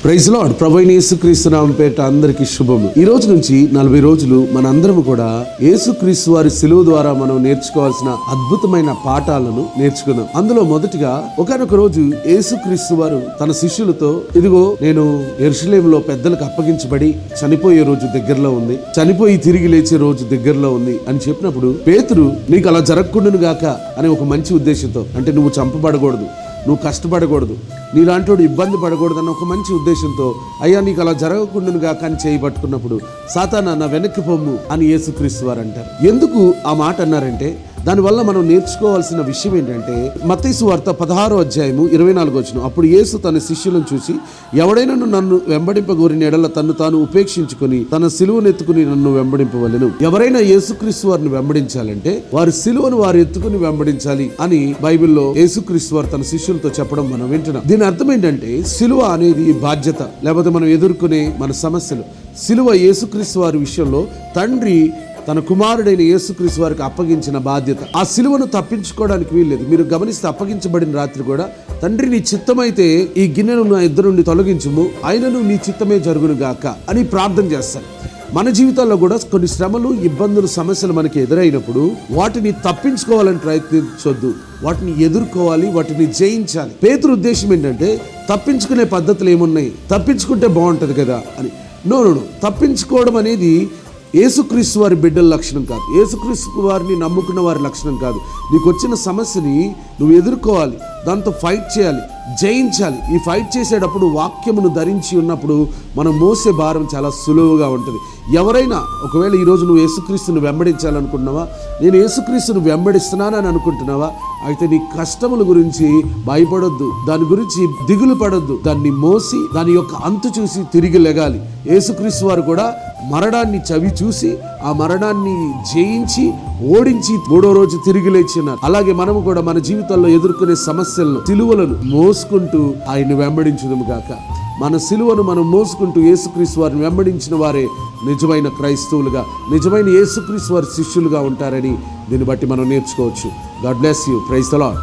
Praise lord. ప్రభువైన యేసుక్రీస్తు నామం పేరిట అందరికీ శుభము. ఈ రోజు నుంచి 40 రోజులు మనందరం కూడా యేసుక్రీస్తు వారి శిలువ ద్వారా మనం నేర్చుకోవాల్సిన అద్భుతమైన పాఠాలను నేర్చుకుందాం. అందులో మొదటిగా ఒకానొక రోజు యేసుక్రీస్తు వారు తన శిష్యులతో, ఇదిగో నేను యెరూషలేములో పెద్దలకు అప్పగించబడి చనిపోయే రోజు దగ్గరలో ఉంది, చనిపోయి తిరిగి లేచే రోజు దగ్గరలో ఉంది అని చెప్పినప్పుడు, పేతురు నీకు అలా జరగకుండాను గాక అనే ఒక మంచి ఉద్దేశంతో, అంటే నువ్వు చంపబడకూడదు, నువ్వు కష్టపడకూడదు, నీలాంటి వాడు ఇబ్బంది పడకూడదు అన్న ఒక మంచి ఉద్దేశంతో, అయ్యా నీకు అలా జరగకుండాను గాక అని చేయి పట్టుకున్నప్పుడు, సాతానా నా వెనక్కి పొమ్ము అని యేసుక్రీస్తు వారు అంటారు. ఎందుకు ఆ మాట అన్నారంటే, దానివల్ల మనం నేర్చుకోవాల్సిన విషయం ఏంటంటే, మత్తయి సువార్త 16వ అధ్యాయము 24వ వచనం. అప్పుడు యేసు తన శిష్యులను చూసి, ఎవడైనా నన్ను వెంబడింపగోరిన ఎడల తన్ను తాను ఉపేక్షించుకొని తన సిలువను ఎత్తుకుని నన్ను వెంబడింపవలెను. ఎవరైనా యేసుక్రీస్తు వారిని వెంబడించాలంటే వారి సిలువను వారు ఎత్తుకుని వెంబడించాలి అని బైబిల్లో యేసుక్రీస్తు వారు తన శిష్యులతో చెప్పడం మనం వింటున్నాం. దీని అర్థం ఏంటంటే, సిలువ అనేది బాధ్యత, లేకపోతే మనం ఎదుర్కొనే మన సమస్యలు. సిలువ యేసుక్రీస్తు వారి విషయంలో తండ్రి తన కుమారుడైన యేసుక్రీస్తు వారికి అప్పగించిన బాధ్యత. ఆ సిలువను తప్పించుకోవడానికి వీల్లేదు. మీరు గమనిస్తే అప్పగించబడిన రాత్రి కూడా, తండ్రి నీ చిత్తమైతే ఈ గిన్నెను నా ఇద్దరు నుండి తొలగించుము, అయినను నీ చిత్తమే జరుగును గాక అని ప్రార్థన చేస్తారు. మన జీవితాల్లో కూడా కొన్ని శ్రమలు, ఇబ్బందులు, సమస్యలు మనకి ఎదురైనప్పుడు వాటిని తప్పించుకోవాలని ప్రయత్నించొద్దు, వాటిని ఎదుర్కోవాలి, వాటిని జయించాలి. పేతురు ఉద్దేశం ఏంటంటే, తప్పించుకునే పద్ధతులు ఏమున్నాయి, తప్పించుకుంటే బాగుంటుంది కదా అని. నో, తప్పించుకోవడం అనేది యేసుక్రీస్తు వారి బిడ్డల లక్షణం కాదు, యేసుక్రీస్తు వారిని నమ్ముకున్న వారి లక్షణం కాదు. నీకు వచ్చిన సమస్యని నువ్వు ఎదుర్కోవాలి, దాంతో ఫైట్ చేయాలి, జయించాలి. ఈ ఫైట్ చేసేటప్పుడు వాక్యమును ధరించి ఉన్నప్పుడు మనం మోసే భారం చాలా సులువుగా ఉంటుంది. ఎవరైనా ఒకవేళ ఈరోజు నువ్వు యేసుక్రీస్తును వెంబడించాలనుకుంటున్నావా, నేను యేసుక్రీస్తును వెంబడిస్తున్నానని అనుకుంటున్నావా, అయితే నీ కష్టముల గురించి భయపడొద్దు, దాని గురించి దిగులు పడొద్దు. దాన్ని మోసి దాని యొక్క అంతు చూసి తిరిగి లెగాలి. యేసుక్రీస్తు వారు కూడా మరణాన్ని చవి చూసి ఆ మరణాన్ని జయించి ఓడించి 3వ రోజు తిరిగి లేచినారు. అలాగే మనము కూడా మన జీవితాల్లో ఎదుర్కొనే సమస్యలను, సిలువలను మోసుకుంటూ ఆయన్ని వెంబడించుదాము గాక. మన సిలువను మనం మోసుకుంటూ యేసుక్రీస్తు వారిని వెంబడించిన వారే నిజమైన క్రైస్తవులుగా, నిజమైన యేసుక్రీస్తు వారి శిష్యులుగా ఉంటారని దీన్ని బట్టి మనం నేర్చుకోవచ్చు. God bless you. Praise the lord.